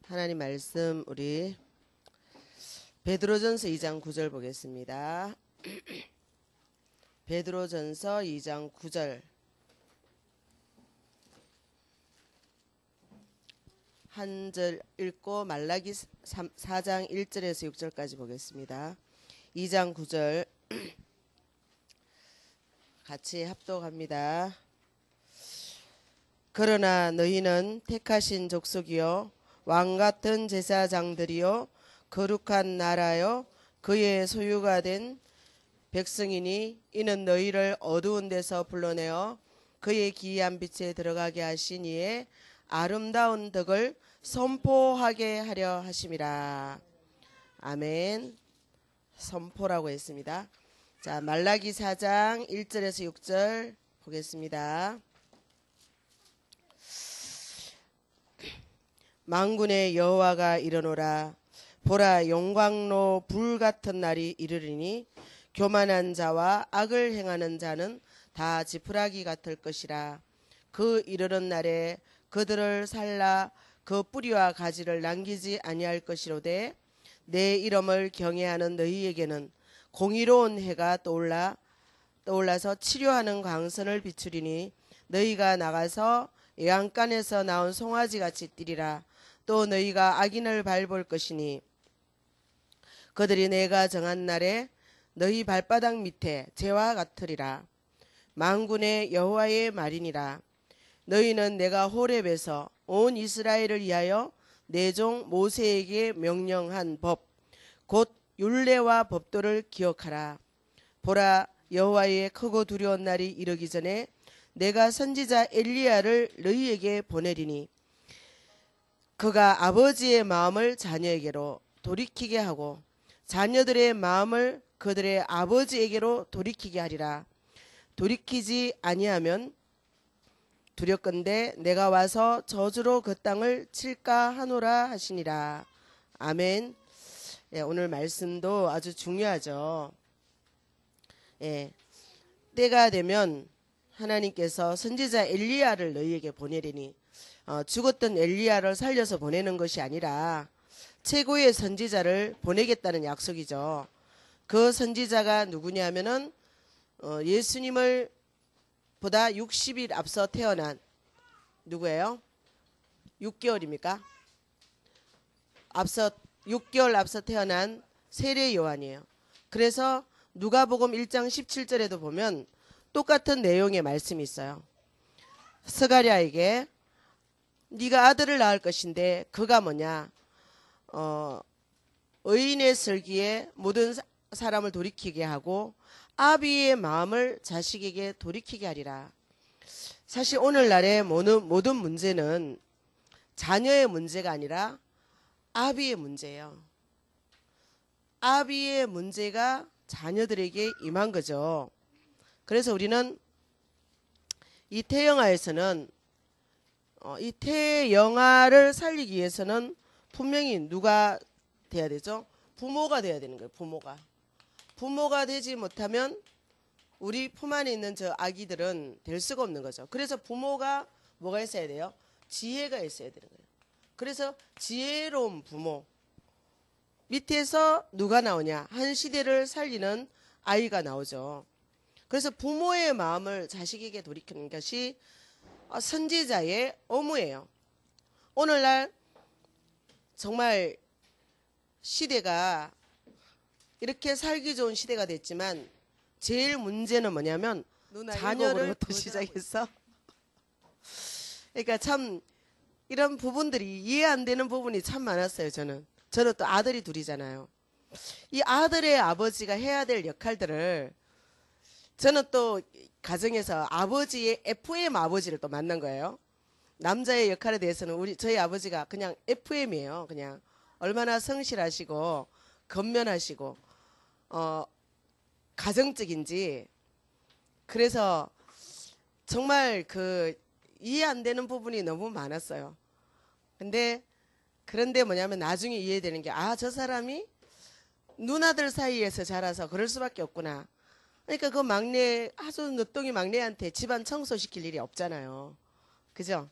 하나님 말씀 우리 베드로전서 2장 9절 보겠습니다. 베드로전서 2장 9절 한 절 읽고 말라기 4장 1절에서 6절까지 보겠습니다. 2장 9절 같이 합독합니다. 그러나 너희는 택하신 족속이요 왕같은 제사장들이요 거룩한 나라요 그의 소유가 된 백성이니 이는 너희를 어두운 데서 불러내어 그의 기이한 빛에 들어가게 하신 이의 아름다운 덕을 선포하게 하려 하심이라. 아멘. 선포라고 했습니다. 자, 말라기 4장 1절에서 6절 보겠습니다. 만군의 여호와가 이르노라. 보라, 영광로 불같은 날이 이르리니 교만한 자와 악을 행하는 자는 다 지푸라기 같을 것이라. 그 이르는 날에 그들을 살라 그 뿌리와 가지를 남기지 아니할 것이로되 내 이름을 경외하는 너희에게는 공의로운 해가 떠올라서 치료하는 광선을 비추리니 너희가 나가서 외양간에서 나온 송아지같이 뛰리라. 또 너희가 악인을 밟을 것이니 그들이 내가 정한 날에 너희 발바닥 밑에 재와 같으리라. 만군의 여호와의 말이니라. 너희는 내가 호렙에서 온 이스라엘을 위하여 내 종 모세에게 명령한 법 곧 율례와 법도를 기억하라. 보라, 여호와의 크고 두려운 날이 이르기 전에 내가 선지자 엘리야를 너희에게 보내리니 그가 아버지의 마음을 자녀에게로 돌이키게 하고 자녀들의 마음을 그들의 아버지에게로 돌이키게 하리라. 돌이키지 아니하면 두렵건대 내가 와서 저주로 그 땅을 칠까 하노라 하시니라. 아멘. 예, 오늘 말씀도 아주 중요하죠. 예, 때가 되면 하나님께서 선지자 엘리야를 너희에게 보내리니 죽었던 엘리야를 살려서 보내는 것이 아니라 최고의 선지자를 보내겠다는 약속이죠. 그 선지자가 누구냐면은 예수님을 보다 60일 앞서 태어난 누구예요? 6개월입니까? 6개월 앞서 태어난 세례 요한이에요. 그래서 누가복음 1장 17절에도 보면 똑같은 내용의 말씀이 있어요. 스가랴에게 네가 아들을 낳을 것인데 그가 뭐냐? 의인의 슬기에 모든 사람을 돌이키게 하고 아비의 마음을 자식에게 돌이키게 하리라. 사실 오늘날의 모든 문제는 자녀의 문제가 아니라 아비의 문제예요. 아비의 문제가 자녀들에게 임한 거죠. 그래서 우리는 이 태영아에서는 이 태영아를 살리기 위해서는 분명히 누가 돼야 되죠? 부모가 돼야 되는 거예요. 부모가 되지 못하면 우리 품 안에 있는 저 아기들은 될 수가 없는 거죠. 그래서 부모가 뭐가 있어야 돼요? 지혜가 있어야 되는 거예요. 그래서 지혜로운 부모 밑에서 누가 나오냐? 한 시대를 살리는 아이가 나오죠. 그래서 부모의 마음을 자식에게 돌이키는 것이 선지자의 업무예요. 오늘날 정말 시대가 이렇게 살기 좋은 시대가 됐지만 제일 문제는 뭐냐면 자녀를부터 시작해서 그러니까 참 이런 부분들이 이해 안 되는 부분이 참 많았어요. 저는 또 아들이 둘이잖아요. 이 아들의 아버지가 해야 될 역할들을 저는 또 가정에서 아버지의 FM 아버지를 또 만난 거예요. 남자의 역할에 대해서는 저희 아버지가 그냥 FM이에요. 그냥 얼마나 성실하시고 건면하시고 가정적인지. 그래서 정말 이해 안 되는 부분이 너무 많았어요. 그런데 뭐냐면 나중에 이해되는 게 저 사람이 누나들 사이에서 자라서 그럴 수밖에 없구나. 그러니까 그 막내 아주 늦둥이 막내한테 집안 청소 시킬 일이 없잖아요. 그죠?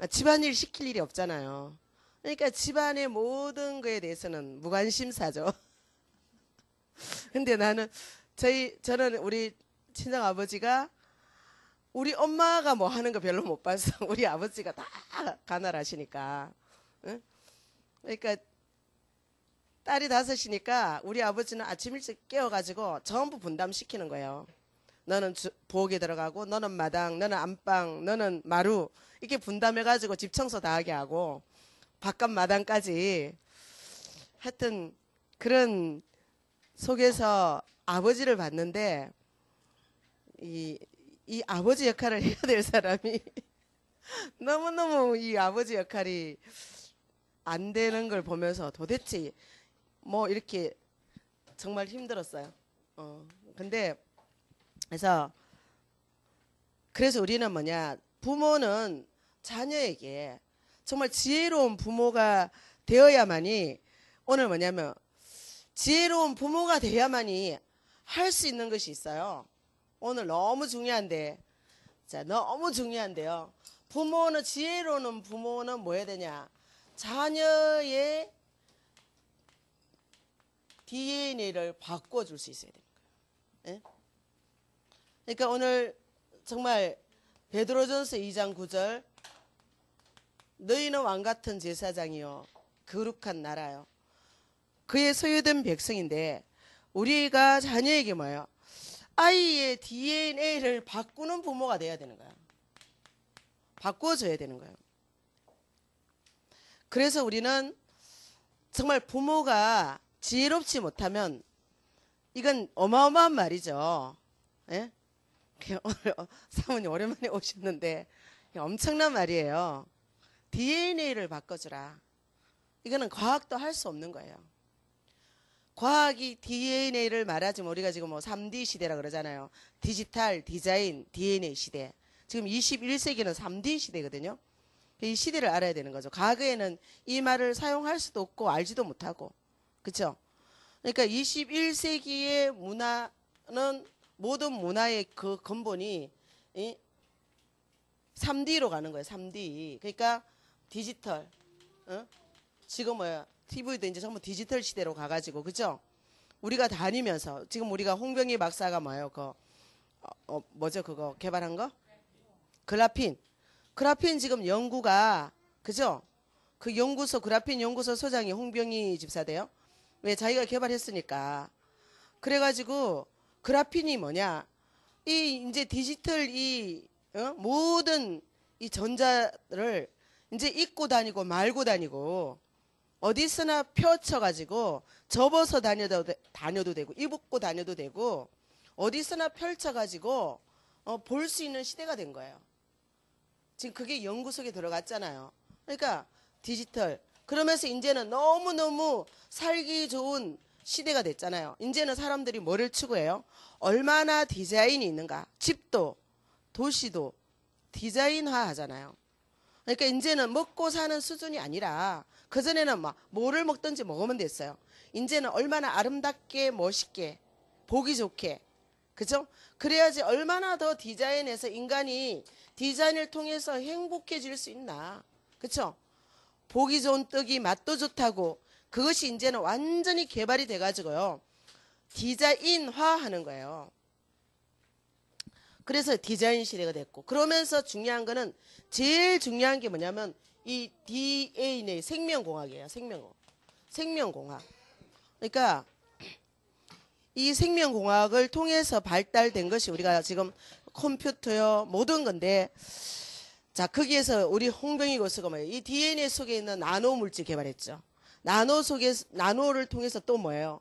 집안일 시킬 일이 없잖아요. 그러니까 집안의 모든 거에 대해서는 무관심사죠. 근데 저는 우리 친정 아버지가 우리 엄마가 뭐 하는 거 별로 못 봐서 우리 아버지가 다 관할하시니까. 응? 그러니까 딸이 5이니까 우리 아버지는 아침 일찍 깨워가지고 전부 분담시키는 거예요. 너는 부엌에 들어가고, 너는 마당, 너는 안방, 너는 마루, 이렇게 분담해가지고 집 청소 다 하게 하고, 바깥 마당까지. 하여튼 그런 속에서 아버지를 봤는데, 이 아버지 역할을 해야 될 사람이 너무너무 이 아버지 역할이 안 되는 걸 보면서 도대체 뭐 이렇게 정말 힘들었어요. 근데 그래서 우리는 뭐냐, 부모는 자녀에게 정말 지혜로운 부모가 되어야만이, 오늘 뭐냐면 지혜로운 부모가 돼야만이 할 수 있는 것이 있어요. 오늘 너무 중요한데, 너무 중요한데요. 지혜로운 부모는 뭐 해야 되냐? 자녀의 DNA를 바꿔줄 수 있어야 되는 거예요. 예? 그러니까 오늘 정말 베드로전서 2장 9절, 너희는 왕같은 제사장이요 거룩한 나라요 그의 소유된 백성인데, 우리가 자녀에게 뭐예요? 아이의 DNA를 바꾸는 부모가 돼야 되는 거야. 바꿔줘야 되는 거예요. 그래서 우리는 정말 부모가 지혜롭지 못하면 이건 어마어마한 말이죠. 예? 오늘 사모님 오랜만에 오셨는데 엄청난 말이에요. DNA를 바꿔주라. 이거는 과학도 할 수 없는 거예요. 과학이 DNA를 말하지만 우리가 지금 뭐 3D 시대라 그러잖아요. 디지털, 디자인, DNA 시대. 지금 21세기는 3D 시대거든요. 이 시대를 알아야 되는 거죠. 과거에는 이 말을 사용할 수도 없고 알지도 못하고. 그렇죠? 그러니까 21세기의 문화는, 모든 문화의 그 근본이 3D로 가는 거예요. 3D. 그러니까 디지털. 지금 뭐야? TV도 이제 전부 디지털 시대로 가가지고, 그죠? 우리가 다니면서, 지금 우리가 홍병희 박사가 뭐예요? 뭐죠? 그거 개발한 거? 그라핀. 그라핀 지금 연구가, 그죠? 그 연구소, 그라핀 연구소 소장이 홍병희 집사대요. 왜? 자기가 개발했으니까. 그래가지고, 그라핀이 뭐냐? 이제 디지털 모든 이 전자를 이제 입고 다니고 말고 다니고, 어디서나 펼쳐가지고 접어서 다녀도 되고 입고 다녀도 되고 어디서나 펼쳐가지고 볼 수 있는 시대가 된 거예요. 지금 그게 연구 속에 들어갔잖아요. 그러니까 디지털. 그러면서 이제는 너무너무 살기 좋은 시대가 됐잖아요. 이제는 사람들이 뭐를 추구해요? 얼마나 디자인이 있는가. 집도 도시도 디자인화 하잖아요. 그러니까 이제는 먹고 사는 수준이 아니라, 그전에는 막 뭐를 먹든지 먹으면 됐어요. 이제는 얼마나 아름답게 멋있게 보기 좋게, 그죠? 그래야지 얼마나 더 디자인해서 인간이 디자인을 통해서 행복해질 수 있나, 그쵸? 보기 좋은 떡이 맛도 좋다고, 그것이 이제는 완전히 개발이 돼가지고요 디자인화 하는 거예요. 그래서 디자인 시대가 됐고, 그러면서 중요한 거는, 제일 중요한 게 뭐냐면 이 DNA, 생명공학이에요. 생명공학. 그러니까 이 생명공학을 통해서 발달된 것이 우리가 지금 컴퓨터요 모든 건데, 자, 거기에서 우리 홍병희 교수가 뭐예요? 이 DNA 속에 있는 나노 물질 개발했죠. 나노를 통해서 또 뭐예요?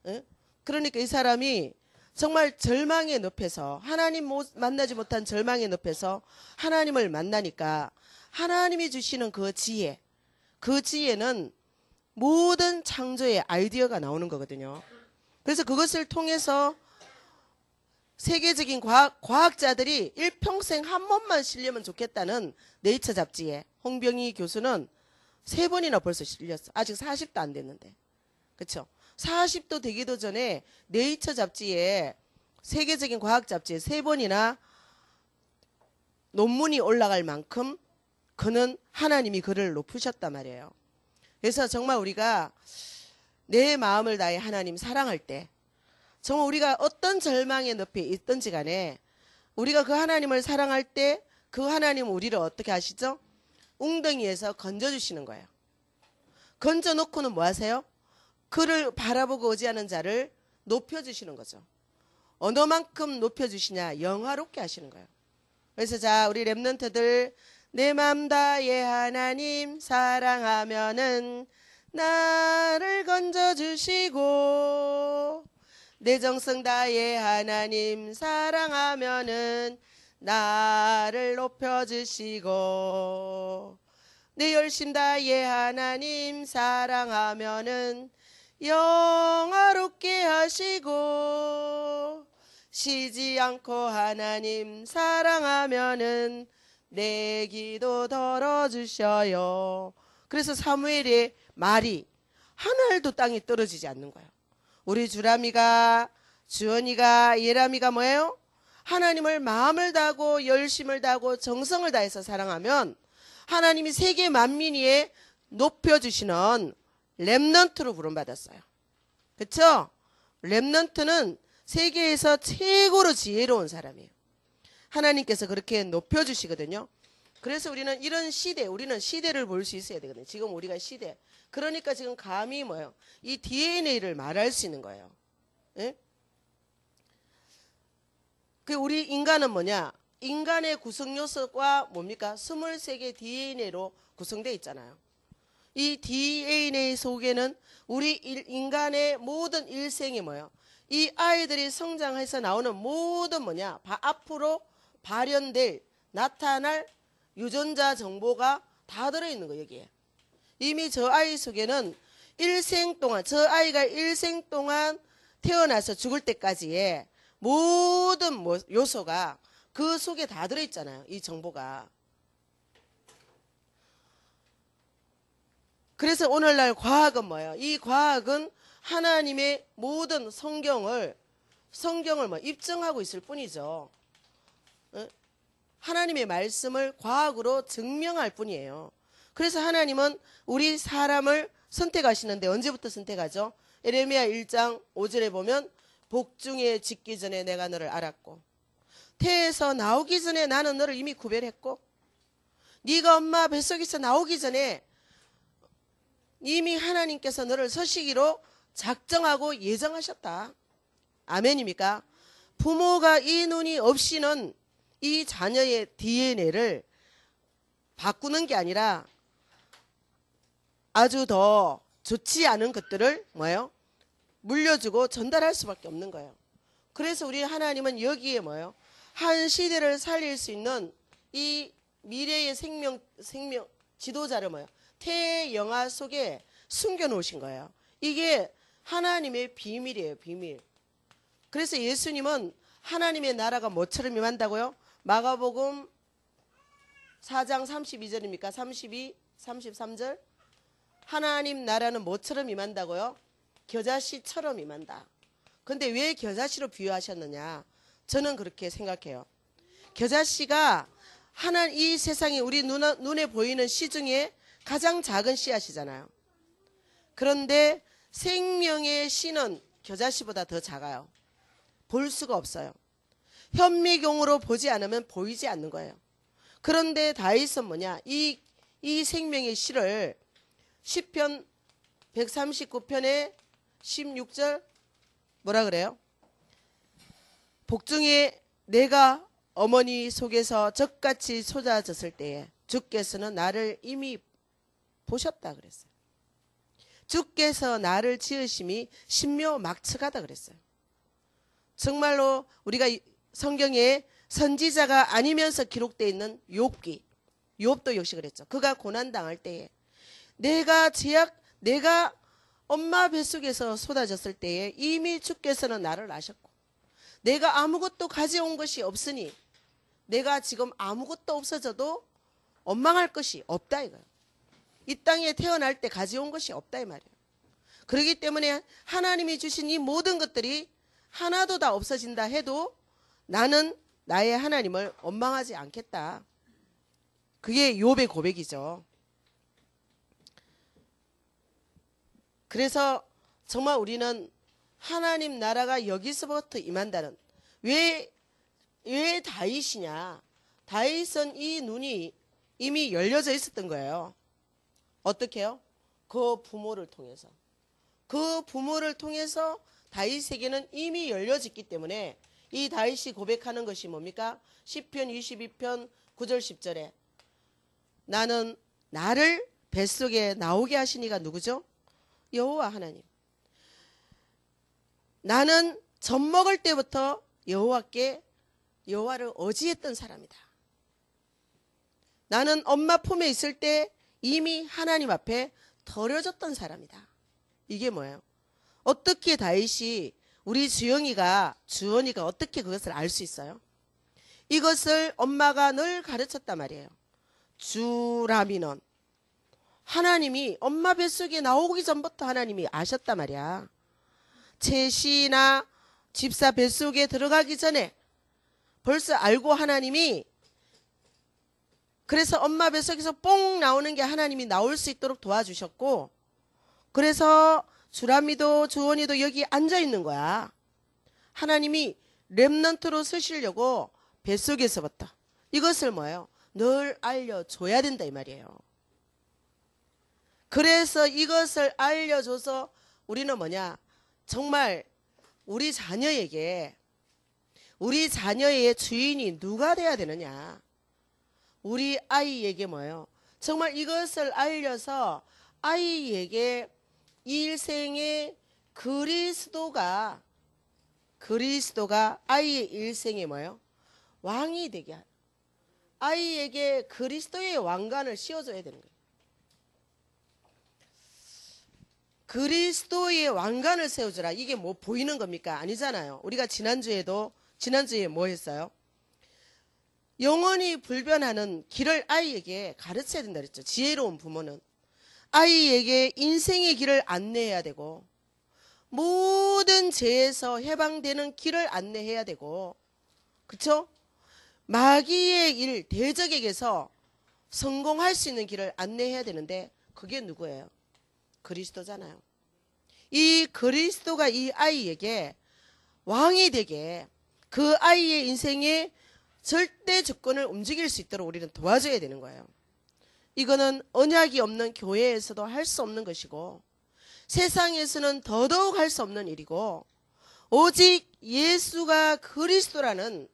에? 그러니까 이 사람이 정말 절망의 늪에서, 하나님 만나지 못한 절망의 늪에서 하나님을 만나니까 하나님이 주시는 그 지혜는 모든 창조의 아이디어가 나오는 거거든요. 그래서 그것을 통해서 세계적인 과학자들이 일평생 한 번만 실려면 좋겠다는 네이처 잡지에 홍병희 교수는 3번이나 벌써 실렸어. 아직 40도 안 됐는데. 그렇죠? 40도 되기도 전에 네이처 잡지에, 세계적인 과학 잡지에 3번이나 논문이 올라갈 만큼 그는 하나님이 그를 높으셨단 말이에요. 그래서 정말 우리가 내 마음을 다해 하나님 사랑할 때 정말 우리가 어떤 절망의 늪에 있든지 간에 우리가 그 하나님을 사랑할 때 그 하나님은 우리를 어떻게 하시죠? 웅덩이에서 건져주시는 거예요. 건져놓고는 뭐 하세요? 그를 바라보고 의지하는 자를 높여주시는 거죠. 어느 만큼 높여주시냐? 영화롭게 하시는 거예요. 그래서 자, 우리 렘넌트들 내 맘 다해 하나님 사랑하면은 나를 건져주시고 내 정성 다해 하나님 사랑하면은 나를 높여주시고 내 열심 다해 하나님 사랑하면은 영화롭게 하시고 쉬지 않고 하나님 사랑하면은 내 기도 들어주셔요. 그래서 사무엘의 말이 하늘도 땅이 떨어지지 않는 거예요. 우리 주람이가 주원이가 예람이가 뭐예요? 하나님을 마음을 다하고 열심을 다하고 정성을 다해서 사랑하면 하나님이 세계 만민 위에 높여주시는 렘넌트로 부름받았어요. 그렇죠? 렘넌트는 세계에서 최고로 지혜로운 사람이에요. 하나님께서 그렇게 높여주시거든요. 그래서 우리는 이런 시대, 우리는 시대를 볼 수 있어야 되거든요. 지금 우리가 시대. 그러니까 지금 감히 뭐예요? 이 DNA를 말할 수 있는 거예요. 예? 그 우리 인간은 뭐냐? 인간의 구성 요소가 뭡니까? 23개 DNA로 구성되어 있잖아요. 이 DNA 속에는 우리 인간의 모든 일생이 뭐예요? 이 아이들이 성장해서 나오는 모든 뭐냐? 앞으로 발현될, 나타날 유전자 정보가 다 들어있는 거예요, 여기에. 이미 저 아이 속에는 일생 동안, 저 아이가 일생 동안 태어나서 죽을 때까지의 모든 요소가 그 속에 다 들어있잖아요, 이 정보가. 그래서 오늘날 과학은 뭐예요? 이 과학은 하나님의 모든 성경을 뭐 입증하고 있을 뿐이죠. 하나님의 말씀을 과학으로 증명할 뿐이에요. 그래서 하나님은 우리 사람을 선택하시는데 언제부터 선택하죠? 에레미야 1장 5절에 보면 복중에 짓기 전에 내가 너를 알았고 태에서 나오기 전에 나는 너를 이미 구별했고 네가 엄마 뱃속에서 나오기 전에 이미 하나님께서 너를 서시기로 작정하고 예정하셨다. 아멘입니까? 부모가 이 눈이 없이는 이 자녀의 DNA를 바꾸는 게 아니라 아주 더 좋지 않은 것들을 뭐예요? 물려주고 전달할 수밖에 없는 거예요. 그래서 우리 하나님은 여기에 뭐예요? 한 시대를 살릴 수 있는 이 미래의 생명 지도자를 뭐예요? 태영아 속에 숨겨놓으신 거예요. 이게 하나님의 비밀이에요, 비밀. 그래서 예수님은 하나님의 나라가 뭐처럼 임한다고요? 마가복음 4장 32절입니까? 32, 33절? 하나님 나라는 뭐처럼 임한다고요? 겨자씨처럼 임한다. 근데 왜 겨자씨로 비유하셨느냐? 저는 그렇게 생각해요. 겨자씨가 이 세상에 우리 눈에 보이는 씨 중에 가장 작은 씨앗이잖아요. 그런데 생명의 씨는 겨자씨보다 더 작아요. 볼 수가 없어요. 현미경으로 보지 않으면 보이지 않는 거예요. 그런데 다윗은 뭐냐? 이 생명의 씨를 시편 139편의 16절 뭐라 그래요? 복중에 내가 어머니 속에서 젖같이 솟아졌을 때에 주께서는 나를 이미 보셨다 그랬어요. 주께서 나를 지으심이 신묘막측하다 그랬어요. 정말로 우리가 성경에 선지자가 아니면서 기록되어 있는 욥도 역시 그랬죠. 그가 고난당할 때에 내가 엄마 뱃속에서 쏟아졌을 때에 이미 주께서는 나를 아셨고 내가 아무것도 가져온 것이 없으니 내가 지금 아무것도 없어져도 원망할 것이 없다 이거예요. 이 땅에 태어날 때 가져온 것이 없다 이 말이에요. 그렇기 때문에 하나님이 주신 이 모든 것들이 하나도 다 없어진다 해도 나는 나의 하나님을 원망하지 않겠다. 그게 욥의 고백이죠. 그래서 정말 우리는 하나님 나라가 여기서부터 임한다는, 왜 다윗이냐? 다윗은 이 눈이 이미 열려져 있었던 거예요. 어떻게요? 그 부모를 통해서. 그 부모를 통해서 다윗에게는 이미 열려졌기 때문에 이 다윗이 고백하는 것이 뭡니까? 시편 22편 9절 10절에 나는 나를 뱃속에 나오게 하시니가 누구죠? 여호와 하나님. 나는 젖 먹을 때부터 여호와를 의지했던 사람이다. 나는 엄마 품에 있을 때 이미 하나님 앞에 드려졌던 사람이다. 이게 뭐예요? 어떻게 다윗이, 우리 주원이가 어떻게 그것을 알 수 있어요? 이것을 엄마가 늘 가르쳤단 말이에요. 주라미는 하나님이 엄마 뱃속에 나오기 전부터 하나님이 아셨단 말이야. 채시나 집사 뱃속에 들어가기 전에 벌써 알고 하나님이, 그래서 엄마 뱃속에서 뽕 나오는 게 하나님이 나올 수 있도록 도와주셨고, 그래서 주라미도 주원이도 여기 앉아 있는 거야. 하나님이 렘넌트로 쓰시려고 뱃속에서부터 이것을 뭐예요? 늘 알려줘야 된다 이 말이에요. 그래서 이것을 알려줘서 우리는 뭐냐? 정말 우리 자녀의 주인이 누가 돼야 되느냐? 우리 아이에게 뭐예요? 정말 이것을 알려서 아이에게 일생의 그리스도가 아이의 일생에 뭐예요? 왕이 되게 하는, 아이에게 그리스도의 왕관을 씌워줘야 되는 거예요. 그리스도의 왕관을 세워주라. 이게 뭐 보이는 겁니까? 아니잖아요. 우리가 지난주에 뭐 했어요? 영원히 불변하는 길을 아이에게 가르쳐야 된다 그랬죠. 지혜로운 부모는 아이에게 인생의 길을 안내해야 되고, 모든 죄에서 해방되는 길을 안내해야 되고, 그쵸? 마귀의 일, 대적에게서 성공할 수 있는 길을 안내해야 되는데, 그게 누구예요? 그리스도잖아요. 이 그리스도가 이 아이에게 왕이 되게, 그 아이의 인생의 절대 주권을 움직일 수 있도록 우리는 도와줘야 되는 거예요. 이거는 언약이 없는 교회에서도 할 수 없는 것이고, 세상에서는 더더욱 할 수 없는 일이고, 오직 예수가 그리스도라는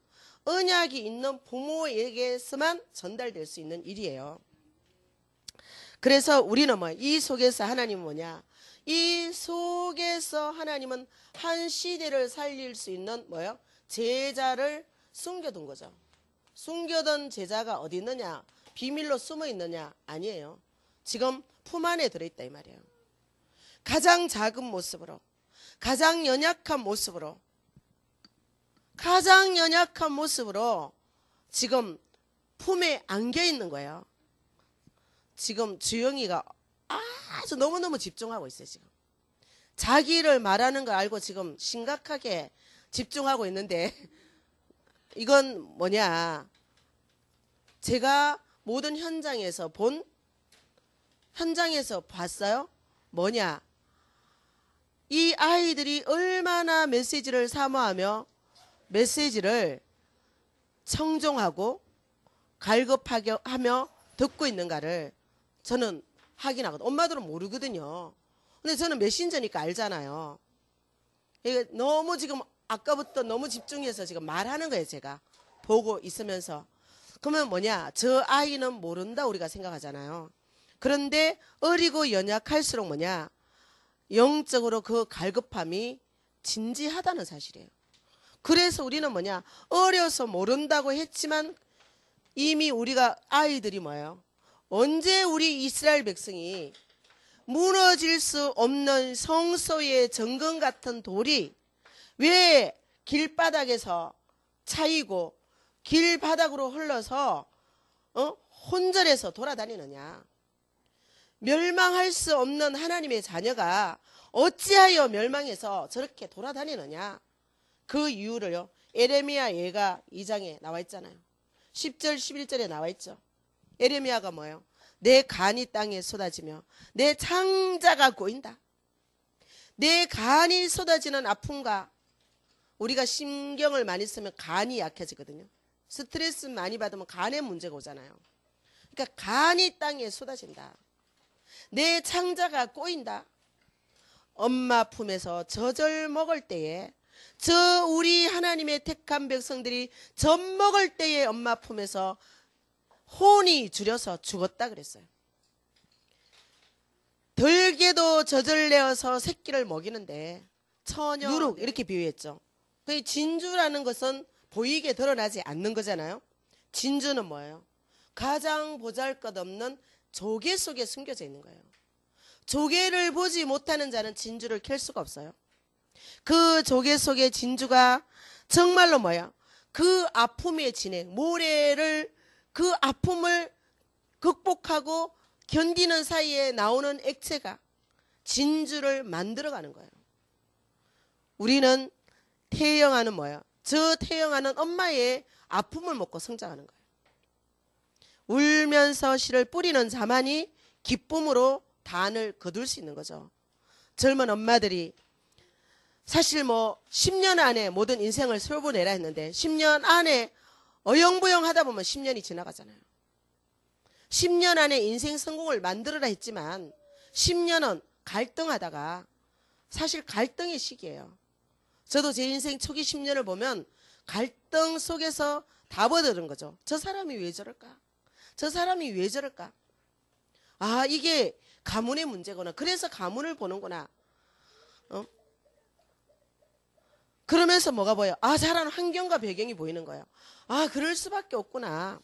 언약이 있는 부모에게서만 전달될 수 있는 일이에요. 그래서 우리는 이 속에서 하나님은 뭐냐? 이 속에서 하나님은 한 시대를 살릴 수 있는 제자를 숨겨둔 거죠. 숨겨둔 제자가 어디 있느냐? 비밀로 숨어 있느냐? 아니에요. 지금 품 안에 들어있다 이 말이에요. 가장 작은 모습으로, 가장 연약한 모습으로 지금 품에 안겨 있는 거예요. 지금 주영이가 아주 너무너무 집중하고 있어요. 지금 자기를 말하는 걸 알고 지금 심각하게 집중하고 있는데, 이건 뭐냐? 제가 모든 현장에서 봤어요. 뭐냐? 이 아이들이 얼마나 메시지를 사모하며 메시지를 청종하고 갈급하게 하며 듣고 있는가를 저는 확인하거든요. 엄마들은 모르거든요. 근데 저는 메신저니까 알잖아요. 이게 너무 지금 아까부터 너무 집중해서 지금 말하는 거예요. 제가 보고 있으면서. 그러면 뭐냐? 저 아이는 모른다 우리가 생각하잖아요. 그런데 어리고 연약할수록 뭐냐? 영적으로 그 갈급함이 진지하다는 사실이에요. 그래서 우리는 뭐냐? 어려서 모른다고 했지만 이미 우리가 아이들이 뭐예요? 언제 우리 이스라엘 백성이 무너질 수 없는 성소의 정금 같은 돌이 왜 길바닥에서 차이고 길바닥으로 흘러서 혼절해서 돌아다니느냐? 멸망할 수 없는 하나님의 자녀가 어찌하여 멸망해서 저렇게 돌아다니느냐? 그 이유를요, 에레미야 예가 2장에 나와 있잖아요. 10절 11절에 나와 있죠. 에레미야가 뭐예요? 내 간이 땅에 쏟아지며 내 창자가 고인다. 내 간이 쏟아지는 아픔과 우리가 신경을 많이 쓰면 간이 약해지거든요. 스트레스 많이 받으면 간에 문제가 오잖아요. 그러니까 간이 땅에 쏟아진다. 내 창자가 꼬인다. 엄마 품에서 젖을 먹을 때에 저 우리 하나님의 택한 백성들이 젖 먹을 때에 엄마 품에서 혼이 줄여서 죽었다 그랬어요. 들개도 젖을 내어서 새끼를 먹이는데 처녀 누룩 이렇게 비유했죠. 그 진주라는 것은 보이게 드러나지 않는 거잖아요. 진주는 뭐예요? 가장 보잘것없는 조개 속에 숨겨져 있는 거예요. 조개를 보지 못하는 자는 진주를 캘 수가 없어요. 그 조개 속의 진주가 정말로 뭐야? 그 아픔의 진행, 모래를 그 아픔을 극복하고 견디는 사이에 나오는 액체가 진주를 만들어가는 거예요. 우리는 태영아는 뭐야? 저 태영아는 엄마의 아픔을 먹고 성장하는 거예요. 울면서 씨를 뿌리는 자만이 기쁨으로 단을 거둘 수 있는 거죠. 젊은 엄마들이 사실 뭐 10년 안에 모든 인생을 솔보내라 했는데 10년 안에 어영부영 하다 보면 10년이 지나가잖아요. 10년 안에 인생 성공을 만들어라 했지만 10년은 갈등하다가 사실 갈등의 시기예요. 저도 제 인생 초기 10년을 보면 갈등 속에서 답어드는 거죠. 저 사람이 왜 저럴까? 저 사람이 왜 저럴까? 아, 이게 가문의 문제구나. 그래서 가문을 보는구나. 그러면서 뭐가 보여? 아, 자라는 환경과 배경이 보이는 거예요. 아, 그럴 수밖에 없구나.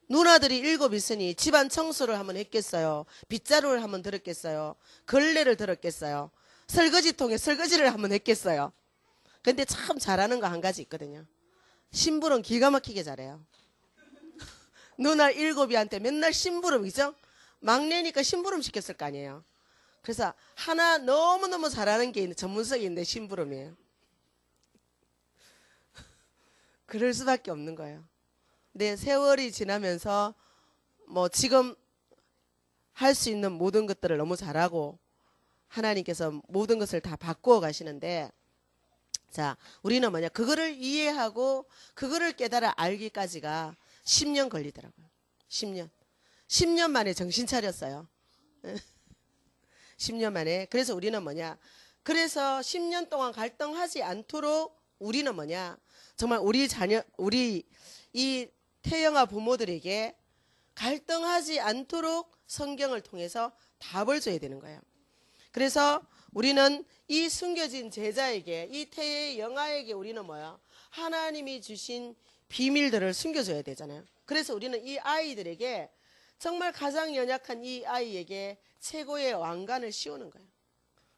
누나들이 7 있으니 집안 청소를 한번 했겠어요. 빗자루를 한번 들었겠어요. 걸레를 들었겠어요. 설거지통에 설거지를 한번 했겠어요. 근데 참 잘하는 거 한 가지 있거든요. 심부름 기가 막히게 잘해요. 누나 7이한테 맨날 심부름이죠? 막내니까 심부름 시켰을 거 아니에요. 그래서 하나 너무너무 잘하는 게 있는데 전문성이 있는데 심부름이에요. 그럴 수밖에 없는 거예요. 근데 세월이 지나면서 뭐 지금 할 수 있는 모든 것들을 너무 잘하고 하나님께서 모든 것을 다 바꾸어 가시는데, 자, 우리는 뭐냐? 그거를 이해하고 그거를 깨달아 알기까지가 10년 걸리더라고요. 10년. 10년 만에 정신 차렸어요. 10년 만에. 그래서 우리는 뭐냐? 그래서 10년 동안 갈등하지 않도록 우리는 뭐냐? 정말 우리 자녀, 우리 이 태영아 부모들에게 갈등하지 않도록 성경을 통해서 답을 줘야 되는 거예요. 그래서 우리는 이 숨겨진 제자에게, 이 태영아에게 우리는 뭐야? 하나님이 주신 비밀들을 숨겨줘야 되잖아요. 그래서 우리는 이 아이들에게 정말 가장 연약한 이 아이에게 최고의 왕관을 씌우는 거예요.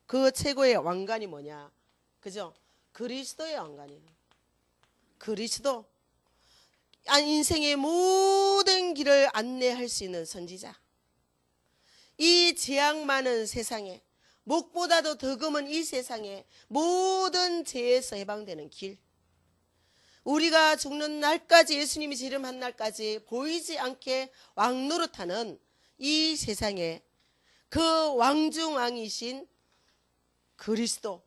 그 최고의 왕관이 뭐냐? 그죠? 그리스도의 왕관이에요. 그리스도. 인생의 모든 길을 안내할 수 있는 선지자. 이 재앙 많은 세상에, 목보다도 더 금은 이 세상에 모든 죄에서 해방되는 길. 우리가 죽는 날까지, 예수님이 재림한 날까지 보이지 않게 왕노릇하는 이 세상에 그 왕중왕이신 그리스도,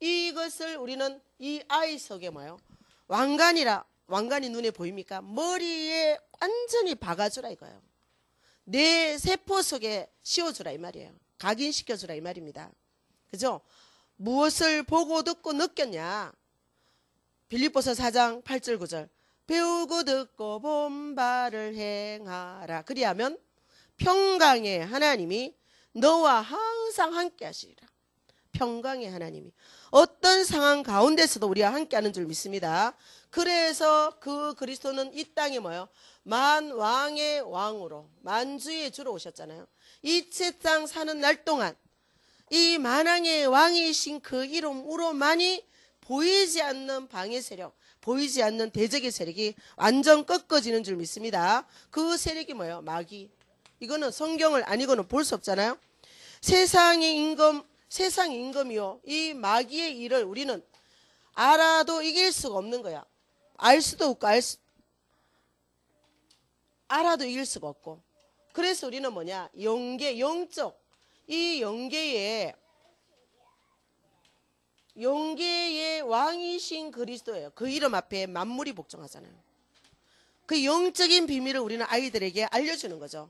이것을 우리는 이 아이 속에 뭐요? 왕관이라. 왕관이 눈에 보입니까? 머리에 완전히 박아주라 이거예요. 내 세포 속에 씌워주라 이 말이에요. 각인시켜주라 이 말입니다. 그죠? 무엇을 보고 듣고 느꼈냐? 빌립보서 4장 8절 9절. 배우고 듣고 본 바를 행하라. 그리하면 평강의 하나님이 너와 항상 함께 하시리라. 평강의 하나님이 어떤 상황 가운데서도 우리와 함께하는 줄 믿습니다. 그래서 그 그리스도는 이 땅에 뭐요? 만왕의 왕으로, 만주의 주로 오셨잖아요. 이 세상 사는 날 동안 이 만왕의 왕이신 그 이름으로만이 보이지 않는 방해 세력, 보이지 않는 대적의 세력이 완전 꺾어지는 줄 믿습니다. 그 세력이 뭐예요? 마귀. 이거는 성경을 아니고는 볼 수 없잖아요. 세상의 임금이요. 이 마귀의 일을 우리는 알아도 이길 수가 없는 거야. 알 수도 없고 알아도 이길 수가 없고. 그래서 우리는 뭐냐? 영계, 영적. 이 영계에 영계의 왕이신 그리스도예요. 그 이름 앞에 만물이 복종하잖아요. 그 영적인 비밀을 우리는 아이들에게 알려주는 거죠.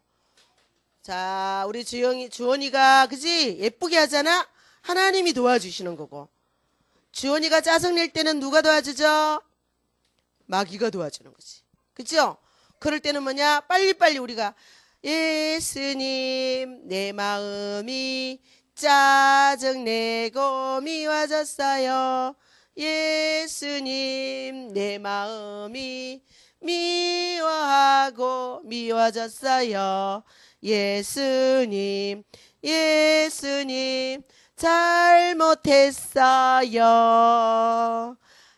자, 우리 주원이가 그지? 예쁘게 하잖아? 하나님이 도와주시는 거고. 주원이가 짜증낼 때는 누가 도와주죠? 마귀가 도와주는 거지. 그죠? 그럴 때는 뭐냐? 빨리빨리 우리가 예수님 내 마음이 짜증내고 미워졌어요. 예수님 내 마음이 미워하고 미워졌어요. 예수님 예수님 잘못했어요.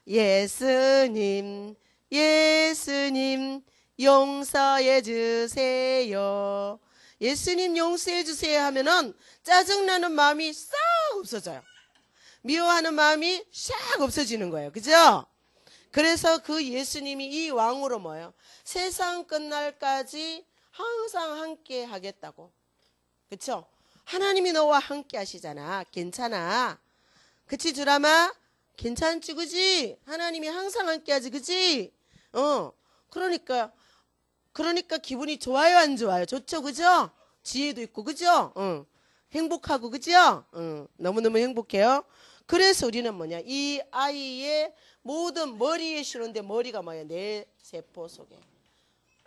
예수님 예수님 용서해 주세요. 예수님 용서해 주세요 하면은 짜증나는 마음이 싹 없어져요. 미워하는 마음이 싹 없어지는 거예요. 그죠? 그래서 그 예수님이 이 왕으로 뭐예요? 세상 끝날까지 항상 함께 하겠다고. 그쵸? 하나님이 너와 함께 하시잖아. 괜찮아. 그치 주람아? 괜찮지 그지? 하나님이 항상 함께 하지 그지? 그러니까 기분이 좋아요 안 좋아요? 좋죠 그죠? 지혜도 있고 그죠? 행복하고 그죠? 너무너무 행복해요. 그래서 우리는 뭐냐? 이 아이의 모든 머리에 실었는데 머리가 뭐야? 내 세포 속에.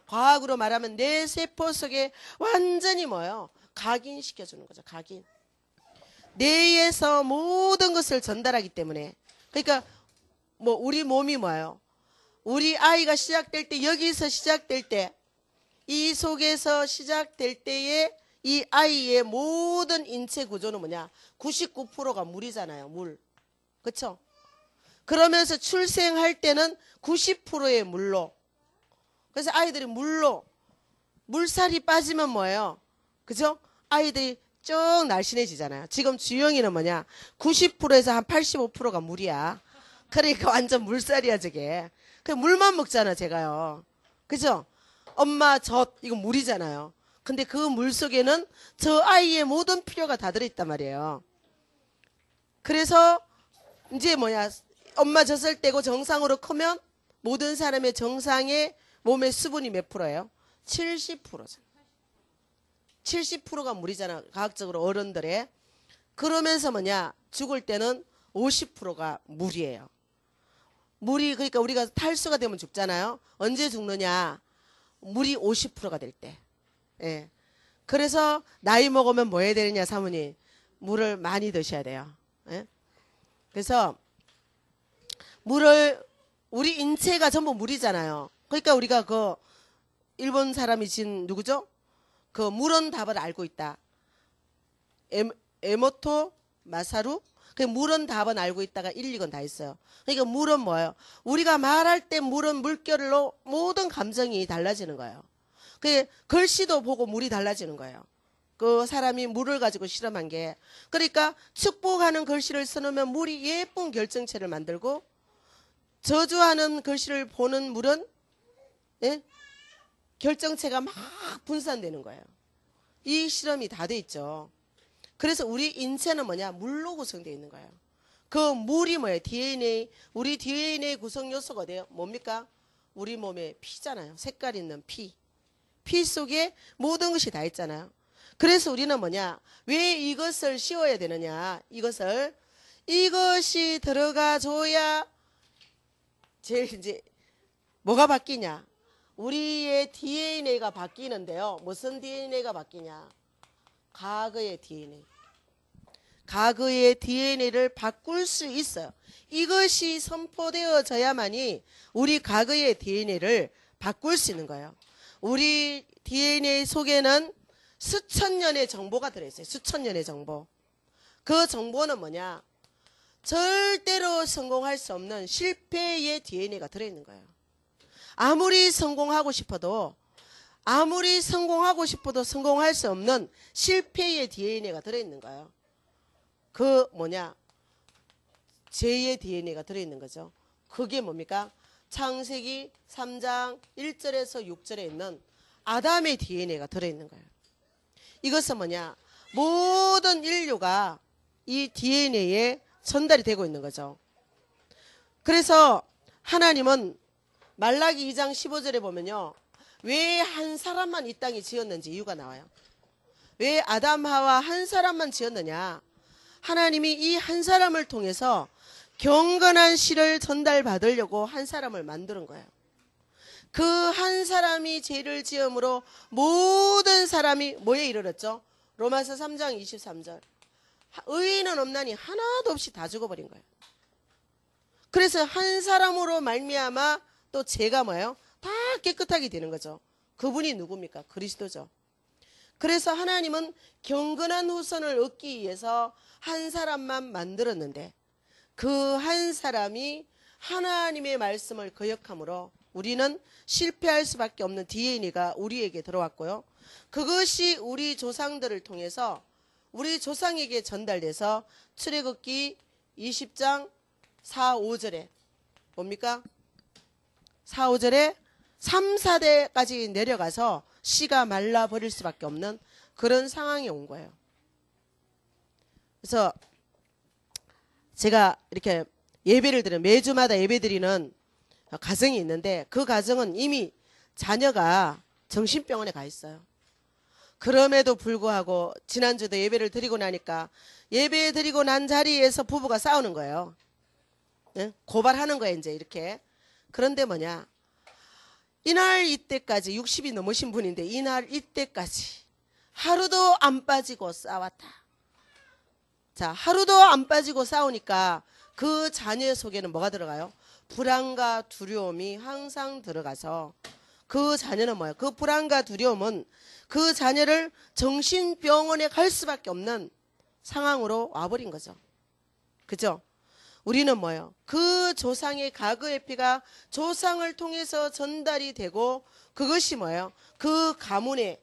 과학으로 말하면 내 세포 속에 완전히 뭐예요? 각인시켜주는 거죠. 각인. 뇌에서 모든 것을 전달하기 때문에. 그러니까 뭐 우리 몸이 뭐예요? 우리 아이가 시작될 때 여기서 시작될 때 이 속에서 시작될 때에 이 아이의 모든 인체 구조는 뭐냐? 99%가 물이잖아요. 물. 그렇죠? 그러면서 출생할 때는 90%의 물로. 그래서 아이들이 물살이 빠지면 뭐예요? 그죠? 아이들이 쭉 날씬해지잖아요. 지금 주영이는 뭐냐? 90%에서 한 85%가 물이야. 그러니까 완전 물살이야 저게. 그냥 물만 먹잖아 제가요. 그죠? 엄마 젖 이거 물이잖아요. 근데 그 물 속에는 저 아이의 모든 필요가 다 들어있단 말이에요. 그래서 이제 뭐야? 엄마 젖을 떼고 정상으로 크면 모든 사람의 정상의 몸의 수분이 몇 프로예요? 70%잖아. 70%가 물이잖아. 과학적으로 어른들의. 그러면서 뭐냐? 죽을 때는 50%가 물이에요. 물이 그러니까 우리가 탈수가 되면 죽잖아요. 언제 죽느냐? 물이 50%가 될 때. 예. 그래서 나이 먹으면 뭐 해야 되느냐 사모님? 물을 많이 드셔야 돼요. 예? 그래서 물을 우리 인체가 전부 물이잖아요. 그러니까 우리가 그 일본 사람이 진 누구죠? 그 물은 답을 알고 있다. 에모토 마사루? 그 물은 답은 알고 있다가 1, 2권 다 있어요. 그러니까 물은 뭐예요? 우리가 말할 때 물은 물결로 모든 감정이 달라지는 거예요. 그 글씨도 보고 물이 달라지는 거예요. 그 사람이 물을 가지고 실험한 게. 그러니까 축복하는 글씨를 써놓으면 물이 예쁜 결정체를 만들고 저주하는 글씨를 보는 물은 예? 결정체가 막 분산되는 거예요. 이 실험이 다 돼 있죠. 그래서 우리 인체는 뭐냐? 물로 구성되어 있는 거예요. 그 물이 뭐예요? DNA. 우리 DNA 구성 요소가 어디예요? 뭡니까? 우리 몸에 피잖아요. 색깔 있는 피. 피 속에 모든 것이 다 있잖아요. 그래서 우리는 뭐냐? 왜 이것을 씌워야 되느냐? 이것이 들어가 줘야 제일 이제 뭐가 바뀌냐? 우리의 DNA가 바뀌는데요. 무슨 DNA가 바뀌냐? 과거의 DNA. 과거의 DNA를 바꿀 수 있어요. 이것이 선포되어져야만이 우리 과거의 DNA를 바꿀 수 있는 거예요. 우리 DNA 속에는 수천 년의 정보가 들어있어요. 수천 년의 정보. 그 정보는 뭐냐? 절대로 성공할 수 없는 실패의 DNA가 들어있는 거예요. 아무리 성공하고 싶어도 성공할 수 없는 실패의 DNA가 들어있는 거예요. 그 뭐냐? 죄의 DNA가 들어있는 거죠. 그게 뭡니까? 창세기 3장 1절에서 6절에 있는 아담의 DNA가 들어있는 거예요. 이것은 뭐냐? 모든 인류가 이 DNA에 전달이 되고 있는 거죠. 그래서 하나님은 말라기 2장 15절에 보면요. 왜 한 사람만 이 땅에 지었는지 이유가 나와요. 왜 아담 하와 한 사람만 지었느냐. 하나님이 이 한 사람을 통해서 경건한 씨를 전달받으려고 한 사람을 만드는 거예요. 그 한 사람이 죄를 지음으로 모든 사람이 뭐에 이르렀죠? 로마서 3장 23절. 의인은 없나니 하나도 없이 다 죽어버린 거예요. 그래서 한 사람으로 말미암아 또 죄가 뭐예요? 다 깨끗하게 되는 거죠. 그분이 누굽니까? 그리스도죠. 그래서 하나님은 경건한 후손을 얻기 위해서 한 사람만 만들었는데 그 한 사람이 하나님의 말씀을 거역함으로 우리는 실패할 수밖에 없는 DNA가 우리에게 들어왔고요. 그것이 우리 조상들을 통해서 우리 조상에게 전달돼서 출애굽기 20장 4, 5절에 뭡니까? 4, 5절에 3, 4대까지 내려가서 씨가 말라버릴 수밖에 없는 그런 상황이 온 거예요. 그래서 제가 이렇게 예배를 드리는 매주마다 예배 드리는 가정이 있는데 그 가정은 이미 자녀가 정신병원에 가 있어요. 그럼에도 불구하고 지난주도 예배를 드리고 나니까 예배 드리고 난 자리에서 부부가 싸우는 거예요. 네? 고발하는 거예요 이제 이렇게. 그런데 뭐냐, 이날 이때까지 60이 넘으신 분인데 이날 이때까지 하루도 안 빠지고 싸웠다. 자, 하루도 안 빠지고 싸우니까 그 자녀 속에는 뭐가 들어가요? 불안과 두려움이 항상 들어가서 그 자녀는 뭐예요? 그 불안과 두려움은 그 자녀를 정신병원에 갈 수밖에 없는 상황으로 와버린 거죠. 그죠? 우리는 뭐예요? 그 조상의 과거의 피가 조상을 통해서 전달이 되고 그것이 뭐예요? 그 가문에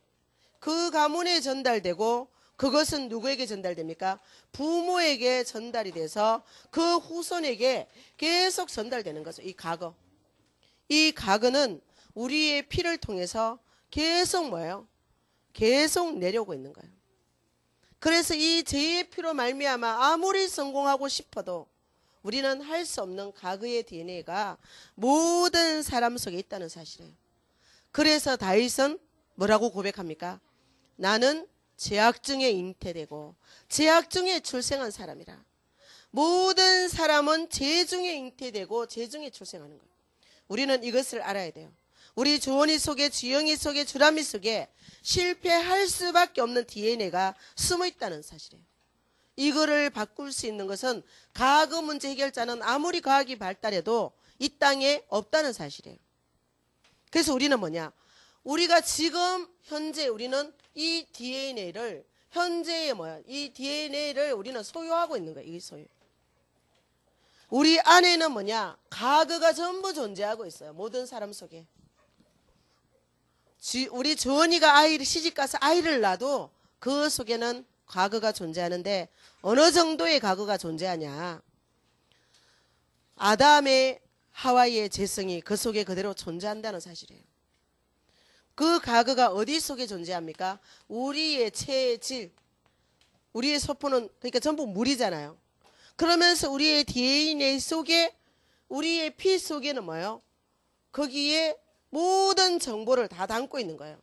전달되고 그것은 누구에게 전달됩니까? 부모에게 전달이 돼서 그 후손에게 계속 전달되는 거죠. 이 과거. 이 과거는 우리의 피를 통해서 계속 뭐예요? 계속 내려오고 있는 거예요. 그래서 이 죄의 피로 말미암아 아무리 성공하고 싶어도 우리는 할 수 없는 과거의 DNA가 모든 사람 속에 있다는 사실이에요. 그래서 다윗은 뭐라고 고백합니까? 나는 죄악 중에 잉태되고 죄악 중에 출생한 사람이라. 모든 사람은 죄 중에 잉태되고 죄 중에 출생하는 거예요. 우리는 이것을 알아야 돼요. 우리 주원이 속에, 주영이 속에, 주람이 속에 실패할 수밖에 없는 DNA가 숨어 있다는 사실이에요. 이거를 바꿀 수 있는 것은 과거 문제 해결자는 아무리 과학이 발달해도 이 땅에 없다는 사실이에요. 그래서 우리는 뭐냐? 우리가 지금 현재 우리는 이 DNA를 현재의 이 DNA를 우리는 소유하고 있는 거예요. 이 소유. 우리 안에는 뭐냐? 과거가 전부 존재하고 있어요. 모든 사람 속에. 우리 주원이가 아이를 시집가서 아이를 낳아도 그 속에는 과거가 존재하는데 어느 정도의 과거가 존재하냐? 아담의 하와이의 재성이 그 속에 그대로 존재한다는 사실이에요. 그 과거가 어디 속에 존재합니까? 우리의 체질, 우리의 소포는 그러니까 전부 물이잖아요. 그러면서 우리의 DNA 속에, 우리의 피 속에는 뭐예요? 거기에 모든 정보를 다 담고 있는 거예요.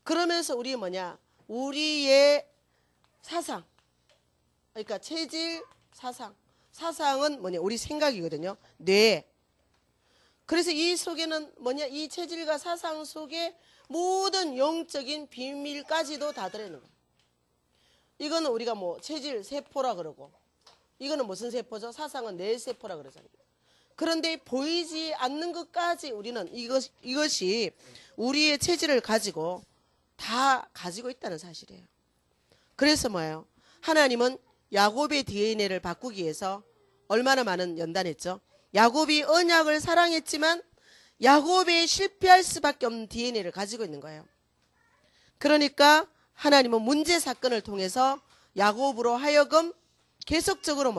그러면서 우리 뭐냐? 우리의 사상, 그러니까 체질, 사상. 사상은 뭐냐? 우리 생각이거든요. 뇌. 그래서 이 속에는 뭐냐? 이 체질과 사상 속에 모든 영적인 비밀까지도 다 들어있는 거예요. 이거는 우리가 체질 세포라 그러고, 이거는 무슨 세포죠? 사상은 뇌세포라 그러잖아요. 그런데 보이지 않는 것까지 우리는 이것이 우리의 체질을 가지고 다 가지고 있다는 사실이에요. 그래서 뭐예요? 하나님은 야곱의 DNA를 바꾸기 위해서 얼마나 많은 연단했죠? 야곱이 언약을 사랑했지만 야곱이 실패할 수밖에 없는 DNA를 가지고 있는 거예요. 그러니까 하나님은 문제 사건을 통해서 야곱으로 하여금 계속적으로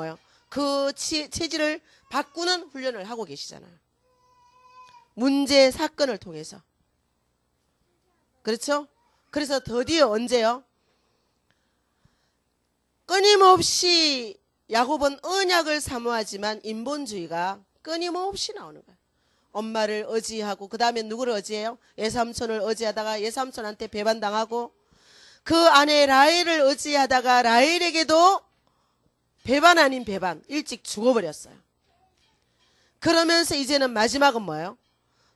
그 체질을 바꾸는 훈련을 하고 계시잖아요. 문제 사건을 통해서. 그렇죠? 그래서 드디어 언제요? 끊임없이 야곱은 언약을 사모하지만 인본주의가 끊임없이 나오는 거예요. 엄마를 의지하고 그 다음에 누구를 의지해요? 예삼촌을 의지하다가 예삼촌한테 배반당하고 그 아내 라헬을 의지하다가 라헬에게도 배반 아닌 배반 일찍 죽어버렸어요. 그러면서 이제는 마지막은 뭐예요?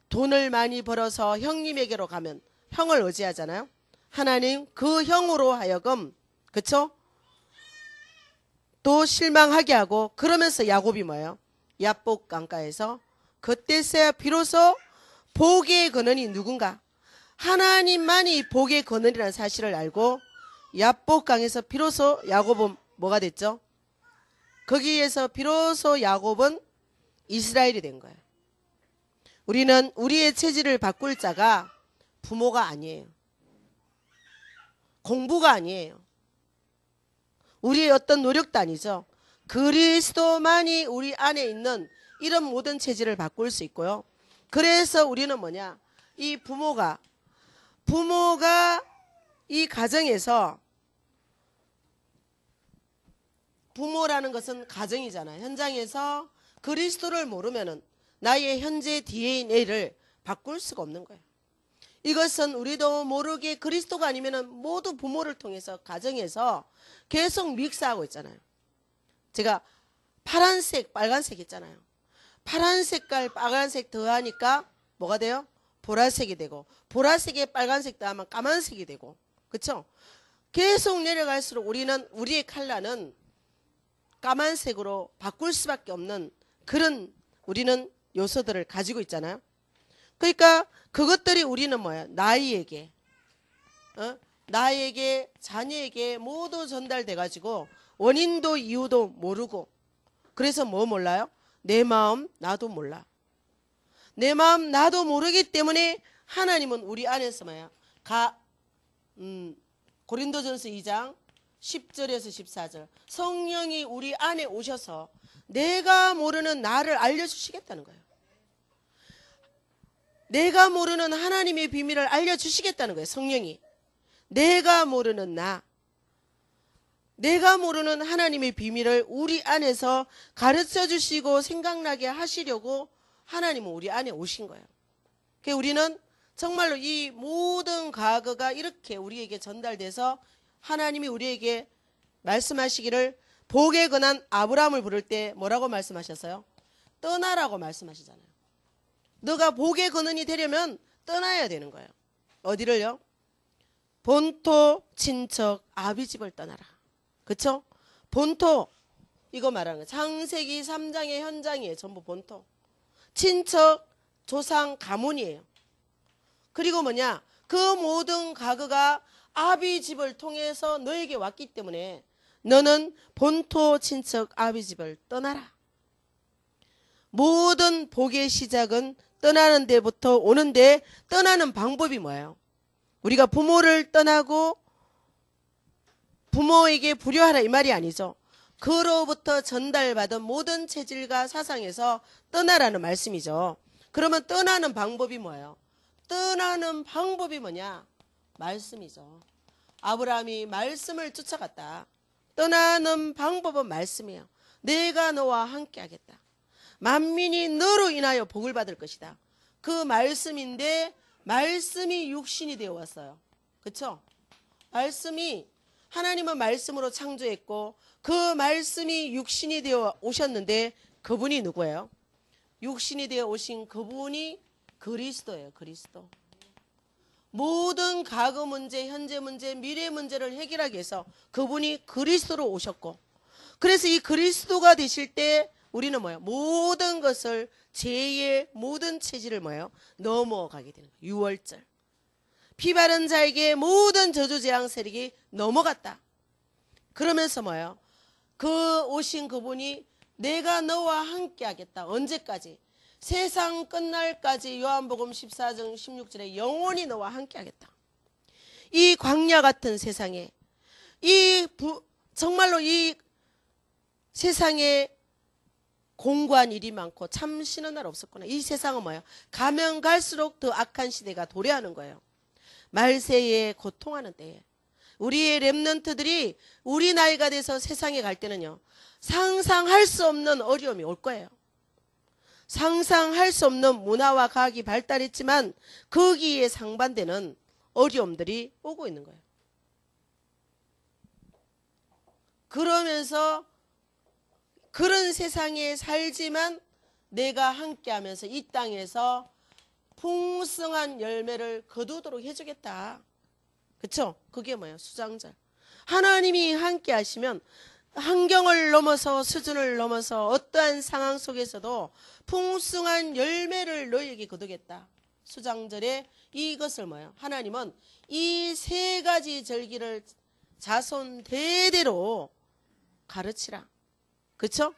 돈을 많이 벌어서 형님에게로 가면 형을 의지하잖아요. 하나님 그 형으로 하여금 그쵸? 또 실망하게 하고 그러면서 야곱이 뭐예요? 야복 강가에서 그때서야 비로소 복의 근원이 누군가? 하나님만이 복의 근원이라는 사실을 알고 야복강에서 비로소 야곱은 뭐가 됐죠? 거기에서 비로소 야곱은 이스라엘이 된 거예요. 우리는 우리의 체질을 바꿀 자가 부모가 아니에요. 공부가 아니에요. 우리의 어떤 노력도 아니죠. 그리스도만이 우리 안에 있는 이런 모든 체질을 바꿀 수 있고요. 그래서 우리는 뭐냐? 이 부모가 이 가정에서 부모라는 것은 가정이잖아요. 현장에서 그리스도를 모르면은 나의 현재 DNA를 바꿀 수가 없는 거예요. 이것은 우리도 모르게 그리스도가 아니면은 모두 부모를 통해서 가정에서 계속 믹스하고 있잖아요. 제가 파란색, 빨간색 있잖아요. 파란 색깔, 빨간색 더하니까 뭐가 돼요? 보라색이 되고 보라색에 빨간색 더하면 까만색이 되고 그렇죠? 계속 내려갈수록 우리의 컬러는 까만색으로 바꿀 수밖에 없는 그런 우리는 요소들을 가지고 있잖아요. 그러니까 그것들이 우리는 뭐야? 나에게 자녀에게 모두 전달돼 가지고 원인도 이유도 모르고 그래서 뭐 몰라요? 내 마음 나도 몰라. 내 마음 나도 모르기 때문에 하나님은 우리 안에서 뭐야? 고린도전서 2장 10절에서 14절 성령이 우리 안에 오셔서 내가 모르는 나를 알려주시겠다는 거예요. 내가 모르는 하나님의 비밀을 알려주시겠다는 거예요. 성령이. 내가 모르는 내가 모르는 하나님의 비밀을 우리 안에서 가르쳐 주시고 생각나게 하시려고 하나님은 우리 안에 오신 거예요. 그러니까 우리는 정말로 이 모든 과거가 이렇게 우리에게 전달돼서 하나님이 우리에게 말씀하시기를 복에 근한 아브라함을 부를 때 뭐라고 말씀하셨어요? 떠나라고 말씀하시잖아요. 너가 복의 근원이 되려면 떠나야 되는 거예요. 어디를요? 본토, 친척, 아비집을 떠나라. 그쵸? 본토, 이거 말하는 거예요. 창세기 3장의 현장이에요. 전부 본토. 친척, 조상, 가문이에요. 그리고 뭐냐? 그 모든 과거가 아비집을 통해서 너에게 왔기 때문에 너는 본토, 친척, 아비집을 떠나라. 모든 복의 시작은 떠나는 데부터 오는데 떠나는 방법이 뭐예요? 우리가 부모를 떠나고 부모에게 불효하라 이 말이 아니죠. 그로부터 전달받은 모든 체질과 사상에서 떠나라는 말씀이죠. 그러면 떠나는 방법이 뭐예요? 떠나는 방법이 뭐냐? 말씀이죠. 아브라함이 말씀을 쫓아갔다. 떠나는 방법은 말씀이에요. 내가 너와 함께 하겠다. 만민이 너로 인하여 복을 받을 것이다. 그 말씀인데 말씀이 육신이 되어 왔어요. 그렇죠? 하나님은 말씀으로 창조했고 그 말씀이 육신이 되어 오셨는데 그분이 누구예요? 육신이 되어 오신 그분이 그리스도예요. 그리스도. 모든 과거 문제, 현재 문제, 미래 문제를 해결하기 위해서 그분이 그리스도로 오셨고 그래서 이 그리스도가 되실 때 우리는 뭐예요? 모든 것을 죄의 모든 체질을 뭐예요? 넘어가게 되는 거예요. 유월절. 피 바른 자에게 모든 저주 재앙 세력이 넘어갔다. 그러면서 뭐예요? 그 오신 그분이 내가 너와 함께 하겠다. 언제까지? 세상 끝날까지 요한복음 14장 16절에 영원히 너와 함께 하겠다. 이 광야 같은 세상에 정말로 이 세상에 공고한 일이 많고 참 쉬는 날 없었구나. 이 세상은 뭐예요? 가면 갈수록 더 악한 시대가 도래하는 거예요. 말세에 고통하는 때에 우리의 렘넌트들이 우리 나이가 돼서 세상에 갈 때는요, 상상할 수 없는 어려움이 올 거예요. 상상할 수 없는 문화와 과학이 발달했지만 거기에 상반되는 어려움들이 오고 있는 거예요. 그러면서 그런 세상에 살지만 내가 함께하면서 이 땅에서 풍성한 열매를 거두도록 해주겠다. 그쵸? 그게 뭐예요? 수장절. 하나님이 함께 하시면 환경을 넘어서 수준을 넘어서 어떠한 상황 속에서도 풍성한 열매를 너희에게 거두겠다. 수장절에 이것을 뭐예요? 하나님은 이 세 가지 절기를 자손 대대로 가르치라. 그쵸?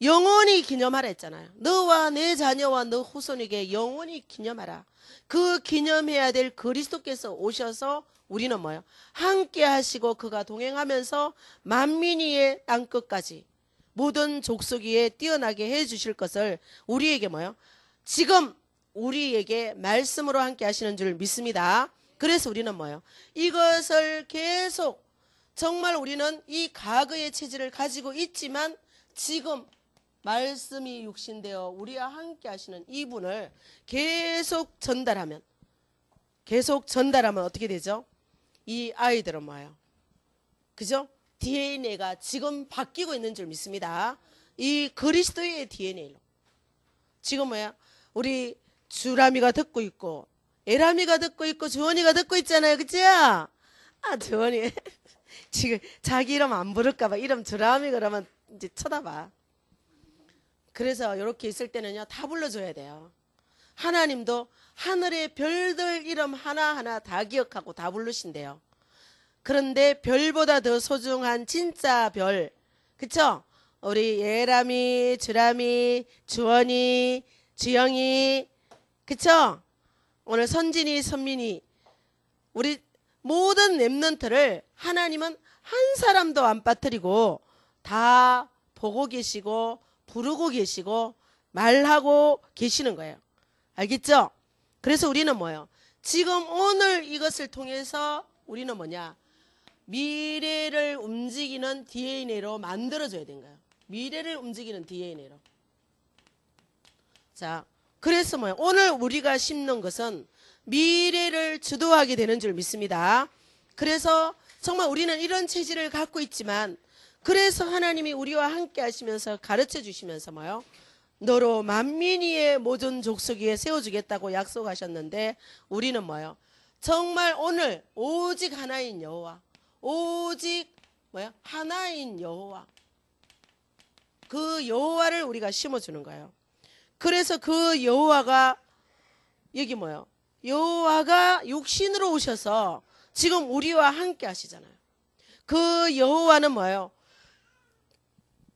영원히 기념하라 했잖아요. 너와 내 자녀와 너 후손에게 영원히 기념하라. 그 기념해야 될 그리스도께서 오셔서 우리는 뭐예요? 함께 하시고 그가 동행하면서 만민이의 땅끝까지 모든 족속 위에 뛰어나게 해 주실 것을 우리에게 뭐예요? 지금 우리에게 말씀으로 함께 하시는 줄 믿습니다. 그래서 우리는 뭐예요? 이것을 계속 정말 우리는 이 과거의 체질을 가지고 있지만 지금 말씀이 육신되어 우리와 함께 하시는 이분을 계속 전달하면 어떻게 되죠? 이 아이들은 뭐예요? 그죠? DNA가 지금 바뀌고 있는 줄 믿습니다. 이 그리스도의 DNA로. 지금 뭐야? 우리 주람이가 듣고 있고 에람이가 듣고 있고 주원이가 듣고 있잖아요. 그죠? 주원이 지금 자기 이름 안 부를까봐 이름 주람이 그러면 이제 쳐다봐. 그래서 이렇게 있을 때는요, 다 불러줘야 돼요. 하나님도 하늘의 별들 이름 하나하나 다 기억하고 다 부르신대요. 그런데 별보다 더 소중한 진짜 별, 그쵸? 우리 예람이, 주람이, 주원이, 주영이, 그쵸? 오늘 선진이, 선민이, 우리 모든 렘넌트를 하나님은 한 사람도 안 빠뜨리고 다 보고 계시고 부르고 계시고 말하고 계시는 거예요. 알겠죠? 그래서 우리는 뭐예요? 지금 오늘 이것을 통해서 우리는 뭐냐? 미래를 움직이는 DNA로 만들어줘야 되는 거예요. 미래를 움직이는 DNA로. 자, 그래서 뭐예요? 오늘 우리가 심는 것은 미래를 주도하게 되는 줄 믿습니다. 그래서 정말 우리는 이런 체질을 갖고 있지만 그래서 하나님이 우리와 함께 하시면서 가르쳐 주시면서 뭐요? 너로 만민이의 모든 족속 위에 세워주겠다고 약속하셨는데 우리는 뭐요? 정말 오늘 오직 하나인 여호와, 오직 뭐야? 하나인 여호와, 그 여호와를 우리가 심어주는 거예요. 그래서 그 여호와가 여기 뭐요? 여호와가 육신으로 오셔서 지금 우리와 함께 하시잖아요. 그 여호와는 뭐예요?